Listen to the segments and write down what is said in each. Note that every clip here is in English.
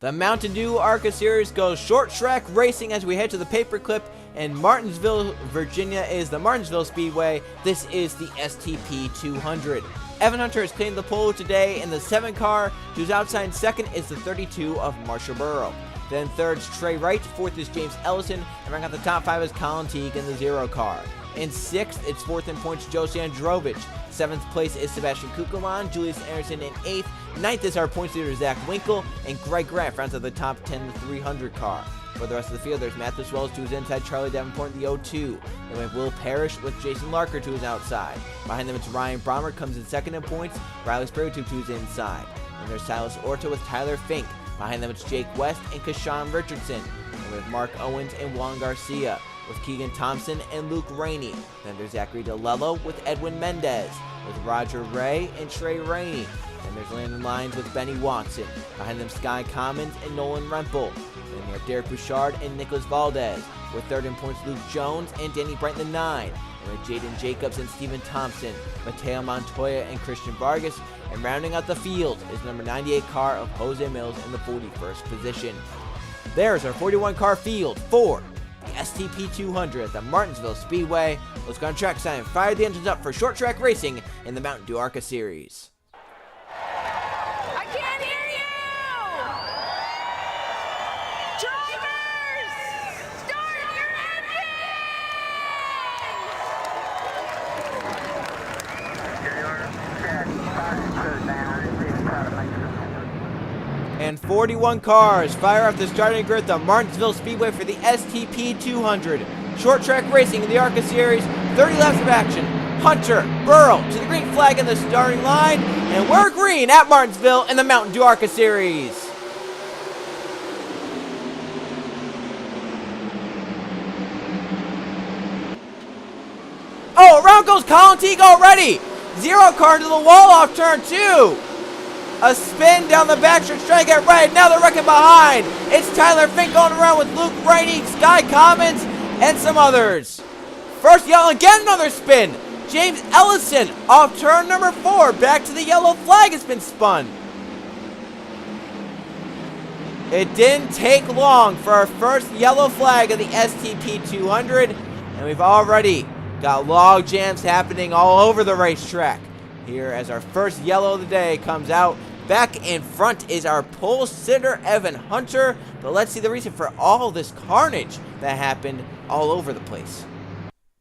The Mountain Dew ARCA Series goes short track racing as we head to the paperclip, and Martinsville, Virginia is the Martinsville Speedway. This is the STP 200. Evan Hunter has claimed the pole today in the 7 car, who's outside in second is the 32 of Marshall Burrow. Then third's Trey Wright, fourth is James Ellison, and rounding out the top 5 is Colin Teague in the 0 car. In 6th, it's 4th in points Joe Sandrovich. 7th place is Sebastian Kukulon, Julius Anderson in 8th. 9th is our points leader Zach Winkle, and Greg Grant rounds out the top 10 in the 300 car. For the rest of the field, there's Matthew Wells to his inside, Charlie Davenport in the 02. Then we have Will Parrish with Jason Larker to his outside. Behind them, it's Ryan Brommer, comes in second in points, Riley Spraytube to his inside. And there's Silas Orta with Tyler Fink. Behind them, it's Jake West and Kashawn Richardson. And we have Mark Owens and Juan Garcia with Keegan Thompson and Luke Rainey. Then there's Zachary DeLello with Edwin Mendez, with Roger Ray and Trey Rainey. And there's Landon Lyons with Benny Watson. Behind them, Sky Commons and Nolan Rempel. Then we have Derek Bouchard and Nicholas Valdez, with third in points Luke Jones and Danny Bright in the 9. And with Jaden Jacobs and Steven Thompson, Mateo Montoya and Christian Vargas. And rounding out the field is number 98 car of Jose Mills in the 41st position. There's our 41 car field for the STP 200 at the Martinsville Speedway. Let's go on track side and fire the engines up for short track racing in the Mountain Dew ARCA Series. I can't hear you! Drivers! Start your And 41 cars fire up the starting grid at the Martinsville Speedway for the STP 200. Short track racing in the ARCA Series, 30 laps of action. Hunter, Burrow to the green flag in the starting line, and we're green at Martinsville in the Mountain Dew ARCA Series. Oh, around goes Colin Teague already. 0 car into the wall off turn 2. A spin down the backstretch trying to get right. Now they're wrecking behind. It's Tyler Fink going around with Luke Rainey, Sky Commons, and some others. First yellow, again another spin. James Ellison off turn number 4. Back to the yellow flag has been spun. It didn't take long for our first yellow flag of the STP 200. And we've already got log jams happening all over the racetrack. Here as our first yellow of the day comes out. Back in front is our pole sitter, Evan Hunter. But let's see the reason for all this carnage that happened all over the place.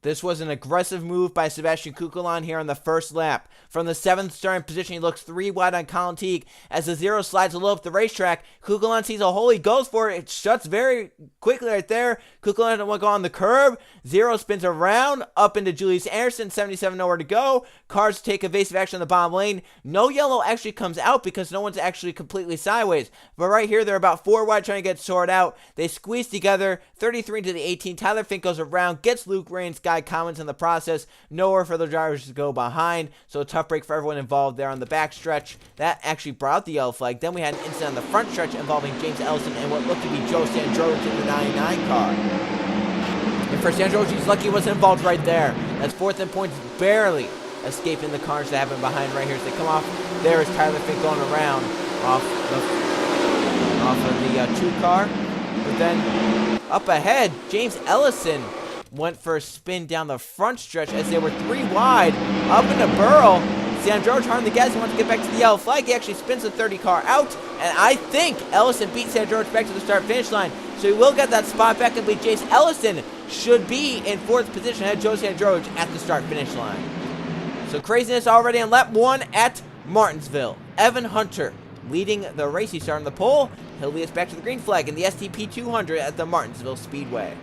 This was an aggressive move by Sebastian Kukulon here on the first lap. From the 7th starting position, he looks 3 wide on Colin Teague. As the 0 slides low up the racetrack, Kukulon sees a hole, he goes for it. It shuts very quickly right there. Kukulon doesn't want to go on the curb. 0 spins around, up into Julius Anderson, 77 nowhere to go. Cars take evasive action in the bottom lane. No yellow actually comes out because no one's actually completely sideways. But right here, they're about 4 wide trying to get sorted out. They squeeze together, 33 to the 18. Tyler Fink goes around, gets Luke Rain's Sky Commons in the process. Nowhere for the drivers to go behind. So a tough break for everyone involved there on the back stretch. That actually brought out the yellow flag. Then we had an incident on the front stretch involving James Ellison and what looked to be Joe Sandrovich in the 99 car. And for Sandrovich, he's lucky he wasn't involved right there. That's 4th in points, barely escaping the cars that happen behind right here as they come off. There is Tyler Fink going around off of the 2 car. But then up ahead, James Ellison went for a spin down the front stretch as they were 3 wide up into Burrow. Sandrovich hard on the gas and wants to get back to the yellow flag. He actually spins the 30 car out, and I think Ellison beat Sandrovich back to the start finish line, so he will get that spot back. I believe James Ellison should be in 4th position ahead of Joe Sandrovich at the start finish line. So craziness already on lap 1 at Martinsville. Evan Hunter leading the race. He started on the pole. He'll lead us back to the green flag in the STP 200 at the Martinsville Speedway.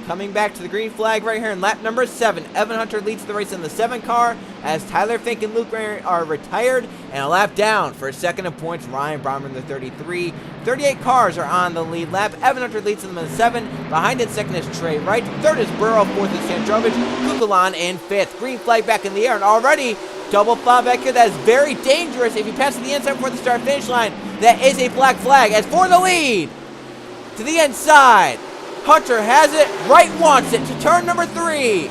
Coming back to the green flag right here in lap number 7. Evan Hunter leads the race in the 7 car as Tyler Fink and Luke Rainey are retired. And a lap down for 2nd in points, Ryan Brommer in the 33. 38 cars are on the lead lap. Evan Hunter leads them in the 7. Behind it, 2nd is Trey Wright. 3rd is Burrow. 4th is Sandrovich. Kukulon in 5th. Green flag back in the air, and already double flag back here. That is very dangerous. If you pass to the inside before the start finish line, that is a black flag. As for the lead, to the inside, Hunter has it. Wright wants it to turn number 3.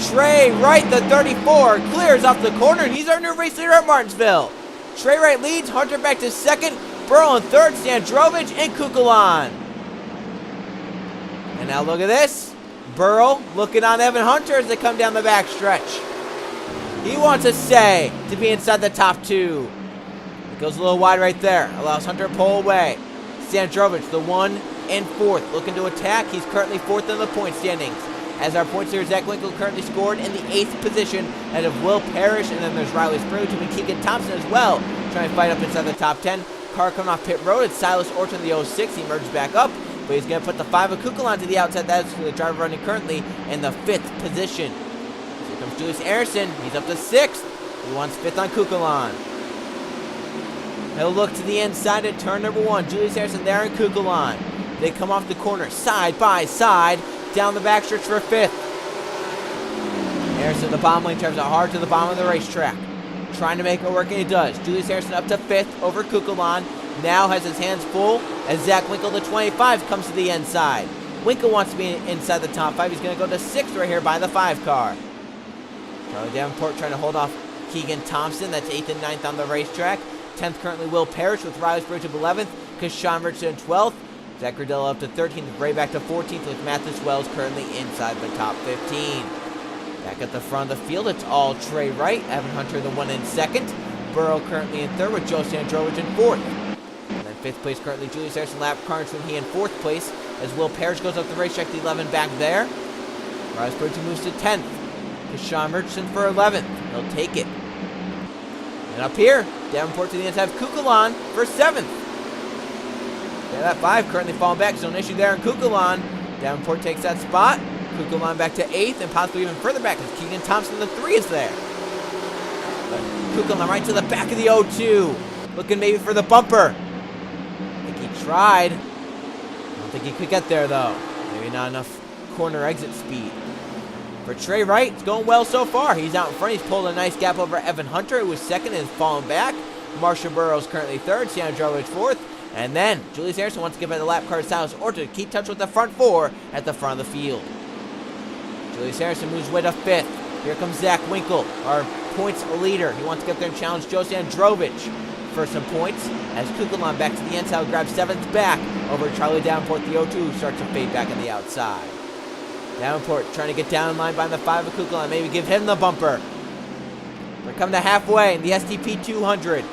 Trey Wright, the 34, clears off the corner, and he's our new race leader at Martinsville. Trey Wright leads. Hunter back to second. Burrow in third. Sandrovich and Kukulon. And now look at this. Burrow looking on Evan Hunter as they come down the backstretch. He wants a say to be inside the top two. It goes a little wide right there. Allows Hunter to pull away. Sandrovich, the 1 and 4th, looking to attack. He's currently 4th in the point standings. As our points leader, Zach Winkle, currently scored in the 8th position ahead of Will Parrish. And then there's Riley Spruce and Keegan Thompson as well, trying to fight up inside the top 10. Car coming off pit road. It's Silas Orton, the 06. He merges back up, but he's going to put the 5 of Kukulon to the outside. That's the driver running currently in the 5th position. So here comes Julius Arison. He's up to 6th. He wants 5th on Kukulon. He'll look to the inside at turn number 1. Julius Harrison there in Kukulon. They come off the corner side by side down the backstretch for 5th. Harrison, the bottom lane, drives out hard to the bottom of the racetrack. Trying to make it work, and he does. Julius Harrison up to 5th over Kukulon. Now has his hands full as Zach Winkle, the 25, comes to the inside. Winkle wants to be inside the top 5. He's going to go to 6th right here by the 5 car. Charlie Davenport trying to hold off Keegan Thompson. That's 8th and 9th on the racetrack. 10th currently Will Parrish with Riley Spruce of 11th. Kashawn Richardson 12th. Zach Gradella up to 13th. Ray back to 14th with Mathis Wells currently inside the top 15. Back at the front of the field, it's all Trey Wright. Evan Hunter the 1 in 2nd. Burrow currently in 3rd with Joe Sandrovich in 4th. And then 5th place currently Julius Harrison. Lap carnage from he in 4th place as Will Parrish goes up the racetrack to 11 back there. Riley Spruce moves to 10th. Kashawn Richardson for 11th. He'll take it. And up here, Davenport to the inside of Kukulon for 7th. Yeah, that 5 currently falling back, so an issue there in Kukulon. Davenport takes that spot. Kukulon back to 8th and possibly even further back as Keegan Thompson, the 3, is there. But Kukulon right to the back of the 0-2. Looking maybe for the bumper. I think he tried. I don't think he could get there, though. Maybe not enough corner exit speed. For Trey Wright, it's going well so far. He's out in front. He's pulled a nice gap over Evan Hunter, who was 2nd and has fallen back. Marshall Burrow's currently 3rd. Sandrovich 4th. And then Julius Harrison wants to get by the lap car to Silas Orton to keep touch with the front 4 at the front of the field. Julius Harrison moves way to 5th. Here comes Zach Winkle, our points leader. He wants to get there and challenge Joe Sandrovich for some points. As Kukulon back to the inside grabs 7th back over Charlie Davenport, the 0-2, who starts to fade back on the outside. Davenport trying to get down in line by the 5 of Kukulon. Maybe give him the bumper. We're coming to halfway in the STP 200.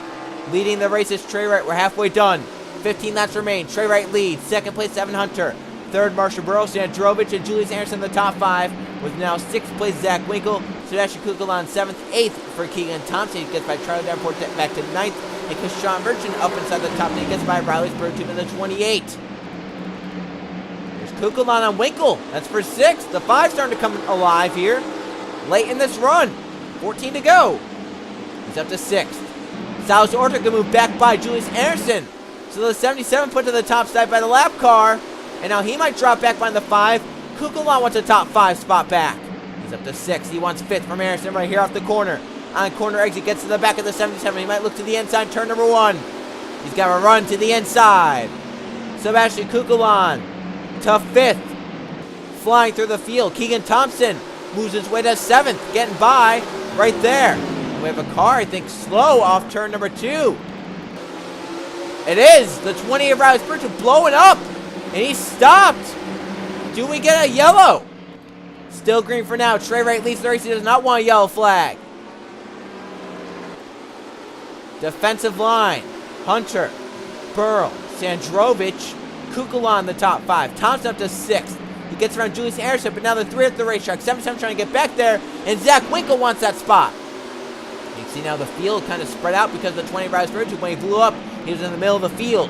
Leading the race is Trey Wright. We're halfway done. 15 laps remain. Trey Wright leads. 2nd place, Evan Hunter. 3rd, Marshall Burrow, Sandrovich, and Julius Harrison in the top 5. With now 6th place, Zach Winkle. Sebastian Kukulon 7th. 8th for Keegan Thompson. He gets by Charlie Davenport back to 9th. And Kashawn Richardson up inside the top. And he gets by Riley Spruce in the 28. Kukulon on Winkle. That's for 6th. The 5 starting to come alive here. Late in this run. 14 to go. He's up to 6th. Silas Orton can move back by Julius Harrison. So the 77 put to the top side by the lap car. And now he might drop back behind the 5. Kukulon wants a top 5 spot back. He's up to 6th. He wants 5th from Harrison right here off the corner. On corner exit, gets to the back of the 77. He might look to the inside, turn number 1. He's got to run to the inside. Sebastian Kukulon to 5th. Flying through the field. Keegan Thompson moves his way to 7th. Getting by right there. And we have a car, I think, slow off turn number 2. It is. The 20 of Riley Spruce blowing up. And he stopped. Do we get a yellow? Still green for now. Trey Wright leads the race. He does not want a yellow flag. Defensive line. Hunter, Burrow, Sandrovich, Kukulon the top 5. Thompson up to 6th. He gets around Julius Harrison, but now the 3 at the racetrack. 7-7 trying to get back there, and Zach Winkle wants that spot. You can see now the field kind of spread out because of the 20 Rise Road. When he blew up, he was in the middle of the field.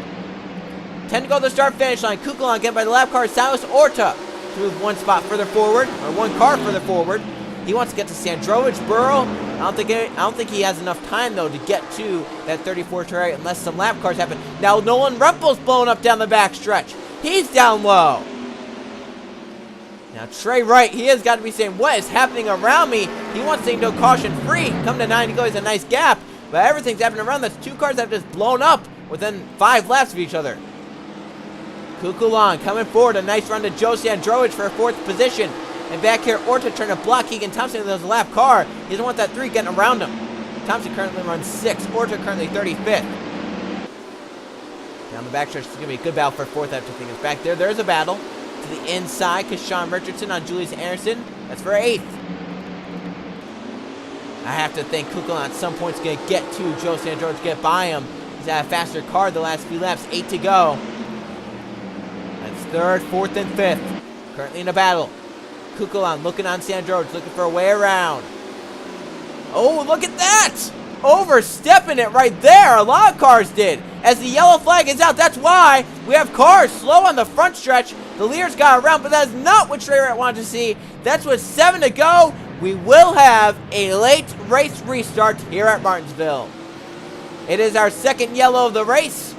10 to go to the start-finish line. Kukulon getting by the lap car. Silas Orta to move 1 spot further forward, or 1 car further forward. He wants to get to Sandrovich. Burrow, I don't think he has enough time, though, to get to that 34 tray unless some lap cars happen. Now, Nolan Rempel's blowing up down the backstretch. He's down low. Now, Trey Wright, he has got to be saying, what is happening around me? He wants to go caution-free. Come to 9 to go. He's a nice gap. But everything's happening around. That's 2 cars that have just blown up within 5 laps of each other. Kukulon coming forward. A nice run to Joe Sandrovich for a 4th position. And back here, Orta trying to block Keegan Thompson with his lap car. He doesn't want that 3 getting around him. Thompson currently runs 6th. Orta currently 35th. Down the backstretch, it's going to be a good battle for 4th after thinking back there. There's a battle to the inside. Kashawn Richardson on Julius Anderson. That's for 8th. I have to think Kukla at some point is going to get to Joe San George, get by him. He's had a faster car the last few laps. 8 to go. That's 3rd, 4th, and 5th. Currently in a battle. Kukulon looking on San George, looking for a way around. Oh, look at that! Overstepping it right there. A lot of cars did. As the yellow flag is out, that's why we have cars slow on the front stretch. The leaders got around, but that's not what Trey Wright wanted to see. That's with 7 to go. We will have a late race restart here at Martinsville. It is our 2nd yellow of the race,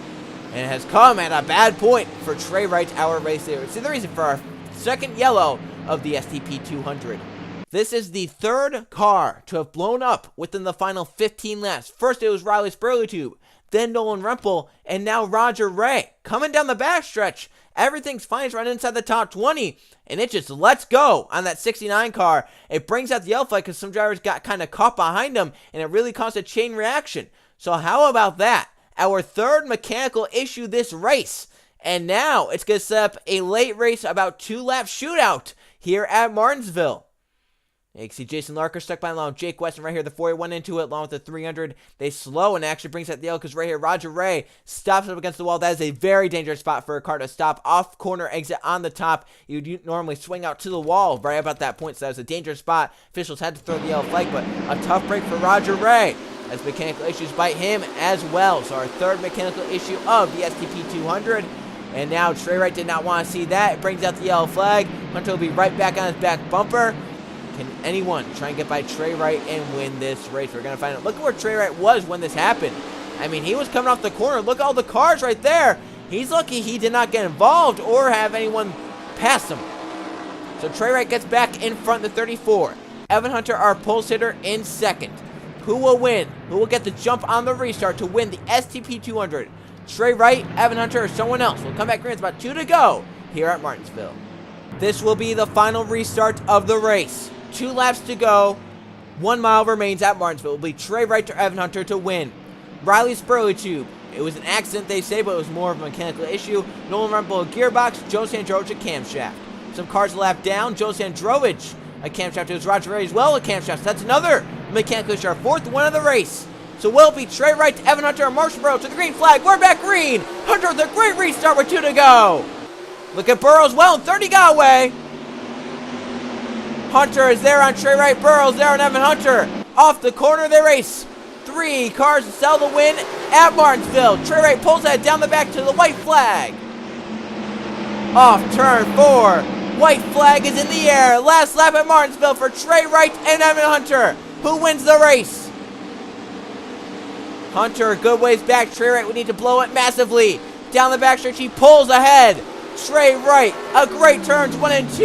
and it has come at a bad point for Trey Wright, our race leader. See the reason for our 2nd yellow of the STP 200. This is the 3rd car to have blown up within the final 15 laps. First it was Riley Spurleytube, then Nolan Rempel, and now Roger Ray. Coming down the backstretch, everything's fine. It's running inside the top 20, and it just lets go on that 69 car. It brings out the yellow flag because some drivers got kind of caught behind them, and it really caused a chain reaction. So how about that? Our 3rd mechanical issue this race. And now it's going to set up a late race, about 2-lap shootout here at Martinsville. You can see Jason Larker stuck by along with Jake Weston right here. The 481 into it along with the 300. They slow and actually brings out the yellow because right here Roger Ray stops up against the wall. That is a very dangerous spot for a car to stop. Off corner exit on the top. You'd normally swing out to the wall right about that point. So that was a dangerous spot. Officials had to throw the yellow flag, but a tough break for Roger Ray as mechanical issues bite him as well. So our 3rd mechanical issue of the STP 200. And now Trey Wright did not want to see that. It brings out the yellow flag. Hunter will be right back on his back bumper. Can anyone try and get by Trey Wright and win this race? We're going to find out. Look at where Trey Wright was when this happened. I mean, he was coming off the corner. Look at all the cars right there. He's lucky he did not get involved or have anyone pass him. So Trey Wright gets back in front of the 34. Evan Hunter, our pulse hitter, in 2nd. Who will win? Who will get the jump on the restart to win the STP 200? Trey Wright, Evan Hunter, or someone else. We'll come back green. It's about 2 to go here at Martinsville. This will be the final restart of the race. 2 laps to go. 1 mile remains at Martinsville. It will be Trey Wright or Evan Hunter to win. Riley Spurleytube. It was an accident, they say, but it was more of a mechanical issue. Nolan Rumble, a gearbox. Joe Sandrovich, a camshaft. Some cars a lap down. Joe Sandrovich, a camshaft. It was Roger Ray as well, a camshaft. So that's another mechanical issue. Our 4th one of the race. So will it be Trey Wright, Evan Hunter, and Marshall Burrows to the green flag? We're back green. Hunter with a great restart with 2 to go. Look at Burrows. Well, 30 got away. Hunter is there on Trey Wright. Burrows there on Evan Hunter. Off the corner they race. 3 cars to sell the win at Martinsville. Trey Wright pulls that down the back to the white flag. Off turn 4. White flag is in the air. Last lap at Martinsville for Trey Wright and Evan Hunter. Who wins the race? Hunter a good ways back. Trey Wright, we need to blow it massively. Down the backstretch, he pulls ahead. Trey Wright, a great turns 1 and 2,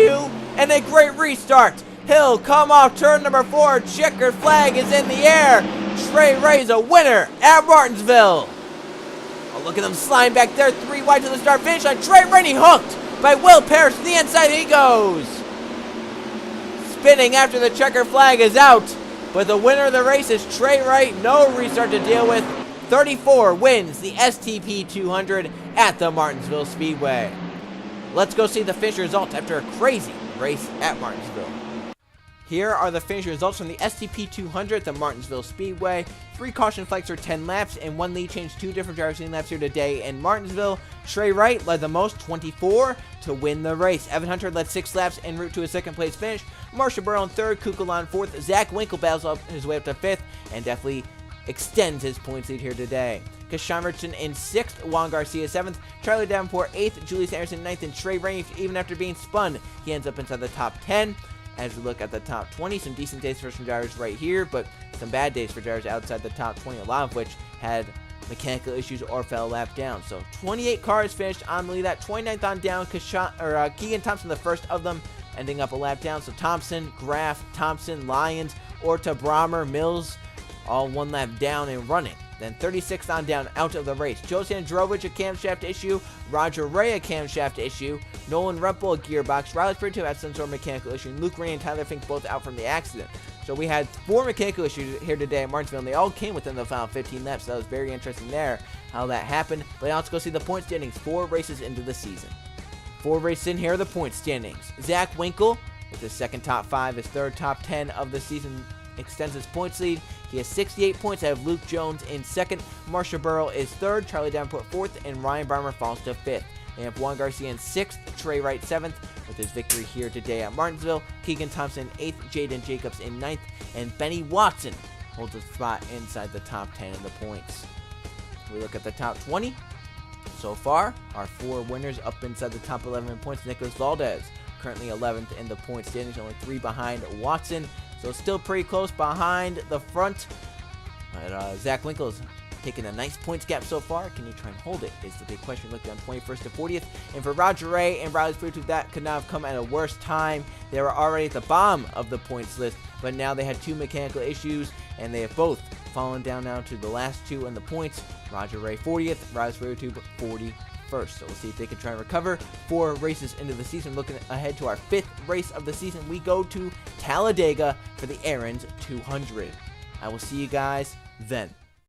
and a great restart. He'll come off turn number 4. Checkered flag is in the air. Trey Wright's a winner at Martinsville. Oh, look at them sliding back there. 3 wide to the start finish line. Trey Wright hooked by Will Parrish to the inside. He goes. Spinning after the checker flag is out. But the winner of the race is Trey Wright. No restart to deal with. 34 wins the STP 200 at the Martinsville Speedway. Let's go see the finish results after a crazy race at Martinsville. Here are the finish results from the STP 200 at the Martinsville Speedway. 3 caution flags for 10 laps and 1 lead change. 2 different drivers in laps here today in Martinsville. Trey Wright led the most, 24, to win the race. Evan Hunter led 6 laps en route to a 2nd place finish. Marshall Burrow in 3rd, Kukulon 4th. Zach Winkle battles up his way up to 5th and definitely extends his points lead here today. Kashawn Richardson in 6th, Juan Garcia 7th, Charlie Davenport 8th, Julius Anderson 9th, and Trey Wright, even after being spun, he ends up inside the top 10. As we look at the top 20, some decent days for some drivers right here, but some bad days for drivers outside the top 20, a lot of which had mechanical issues or fell a lap down. So 28 cars finished on the lead. At 29th on down, Keegan Thompson, the first of them, ending up a lap down. So Thompson, Graff, Thompson, Lyons, Orta, Brahmer, Mills, all 1 lap down and running. Then 36th on down, out of the race. Joe Sandrovich, a camshaft issue. Roger Ray, a camshaft issue. Nolan Rempel, a gearbox. Riley Spurleytube had some sort of mechanical issue. Luke Ray and Tyler Fink both out from the accident. So we had 4 mechanical issues here today at Martinsville, and they all came within the final 15 laps. So that was very interesting there, how that happened. But now let's go see the point standings 4 races into the season. 4 races in, here are the point standings. Zach Winkle with his second top 5, his third top 10 of the season, extends his points lead. He has 68 points out of Luke Jones in second. Marsha Burrow is third, Charlie Davenport fourth, and Ryan Barmer falls to fifth. They have Juan Garcia in 6th, Trey Wright 7th with his victory here today at Martinsville. Keegan Thompson 8th, Jaden Jacobs in 9th, and Benny Watson holds a spot inside the top 10 in the points. We look at the top 20. So far, our 4 winners up inside the top 11 in points. Nicholas Valdez currently 11th in the point standings, only 3 behind Watson. So still pretty close behind the front. But Zach Winkle's taking a nice points gap so far. Can he try and hold it is the big question. Looking on 21st to 40th. And for Roger Ray and Riley Frutu, that could not have come at a worse time. They were already at the bottom of the points list, but now they had 2 mechanical issues, and they have both fallen down now to the last 2 in the points. Roger Ray 40th, Riley Frutu 41st. So we'll see if they can try and recover 4 races into the season. Looking ahead to our 5th race of the season, we go to Talladega for the Aaron's 200. I will see you guys then.